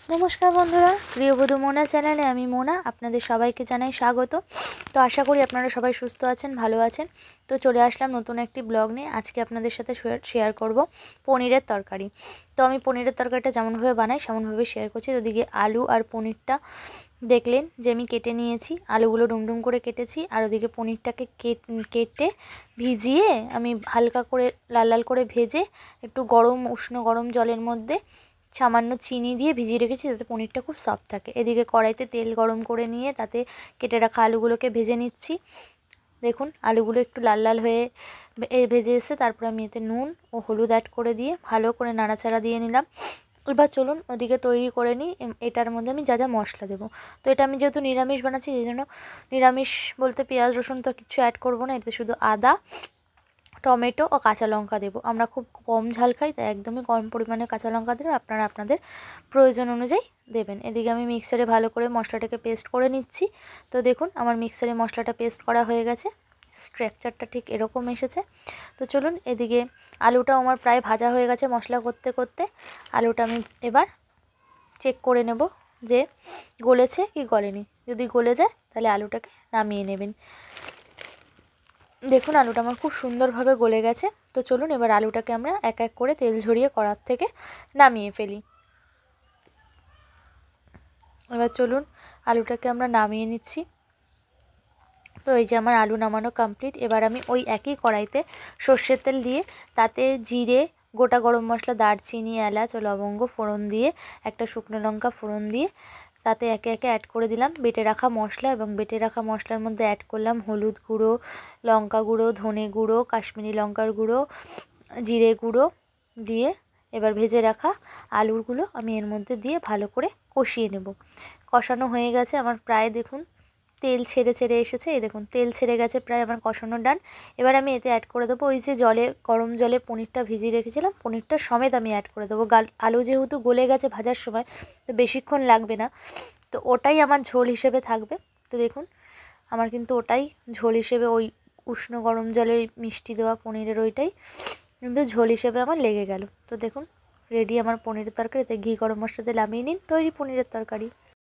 নমস্কার বন্ধুরা, গৃহবধূ মোনা চ্যানেলে আমি মোনা আপনাদের সবাইকে জানাই স্বাগত। তো আশা করি আপনারা সবাই সুস্থ আছেন, ভালো আছেন। তো চলে আসলাম নতুন একটি ব্লগ নিয়ে। আজকে আপনাদের সাথে শেয়ার করব পনিরের তরকারি। তো আমি পনিরের তরকারিটা যেমনভাবে বানাই সেমনভাবে শেয়ার করছি। ওদিকে আলু আর পনিরটা দেখলেন যে আমি কেটে নিয়েছি, আলুগুলো ডুমডুম করে কেটেছি। আর ওদিকে পনিরটাকে কেটে ভিজিয়ে আমি হালকা করে লাল লাল করে ভেজে একটু উষ্ণ গরম জলের মধ্যে সামান্য চিনি দিয়ে ভিজিয়ে রেখেছি, যাতে পনিরটা খুব সফট থাকে। এদিকে কড়াইতে তেল গরম করে নিয়ে তাতে কেটে রাখা আলুগুলোকে ভেজে নিচ্ছি। দেখুন আলুগুলো একটু লাল লাল হয়ে ভেজে এসে তারপর আমি এতে নুন ও হলুদ অ্যাড করে দিয়ে ভালো করে নাড়াচাড়া দিয়ে নিলাম। এবার চলুন ওদিকে তৈরি করে নিই। এটার মধ্যে আমি যা যা মশলা দেবো। তো এটা আমি যেহেতু নিরামিষ বানাচ্ছি, সেই জন্য নিরামিষ বলতে পেঁয়াজ রসুন তো কিছু অ্যাড করবো না। এতে শুধু আদা, টমেটো ও কাঁচা লঙ্কা দেবো। আমরা খুব কম ঝাল খাই, তাই একদমই কম পরিমাণে কাঁচা লঙ্কা দেবেন। আপনারা আপনাদের প্রয়োজন অনুযায়ী দেবেন। এদিকে আমি মিক্সারে ভালো করে মশলাটাকে পেস্ট করে নিচ্ছি। তো দেখুন আমার মিক্সারে মশলাটা পেস্ট করা হয়ে গেছে, স্ট্রাকচারটা ঠিক এরকম এসেছে। তো চলুন, এদিকে আলুটাও আমার প্রায় ভাজা হয়ে গেছে। মশলা করতে করতে আলুটা আমি এবার চেক করে নেব যে গলেছে কি গলেনি। যদি গলে যায় তাহলে আলুটাকে নামিয়ে নেবেন। দেখুন আলুটা আমার খুব সুন্দরভাবে গলে গেছে। তো চলুন এবার আলুটাকে আমরা এক এক করে তেল ঝরিয়ে কড়ার থেকে নামিয়ে ফেলি। এবার চলুন আলুটাকে আমরা নামিয়ে নিচ্ছি। তো এই যে আমার আলু নামানো কমপ্লিট। এবার আমি ওই একই কড়াইতে সর্ষের তেল দিয়ে তাতে জিরে, গোটা গরম মশলা, দারচিনি, এলাচ ও লবঙ্গ ফোড়ন দিয়ে একটা শুকনো লঙ্কা ফোড়ন দিয়ে তাতে একে একে অ্যাড করে দিলাম বেটে রাখা মশলা, এবং বেটে রাখা মশলার মধ্যে অ্যাড করলাম হলুদ গুঁড়ো, লঙ্কা গুঁড়ো, ধনে গুঁড়ো, কাশ্মীরি লঙ্কার গুঁড়ো, জিরে গুঁড়ো দিয়ে এবার ভেজে রাখা আলুগুলো আমি এর মধ্যে দিয়ে ভালো করে কষিয়ে নেব। কষানো হয়ে গেছে আমার প্রায়, দেখুন তেল ছেড়ে ছেড়ে এসেছে। এই দেখুন তেল ছেড়ে গেছে, প্রায় আমার কষানো ডান। এবার আমি এতে অ্যাড করে দেবো ওই যে গরম জলে পনিরটা ভিজিয়ে রেখেছিলাম, পনিরটা সমেত আমি অ্যাড করে দেবো। আলু যেহেতু গলে গেছে ভাজার সময়, তো বেশিক্ষণ লাগবে না, তো ওটাই আমার ঝোল হিসেবে থাকবে। তো দেখুন আমার কিন্তু ওটাই ঝোল হিসেবে, ওই উষ্ণ গরম জলের মিষ্টি দেওয়া পনিরের ওইটাই কিন্তু ঝোল হিসেবে আমার লেগে গেল। তো দেখুন রেডি আমার পনিরের তরকারি। এতে ঘি গরম মশলা দিয়ে নামিয়ে নিন, তৈরি পনিরের তরকারি।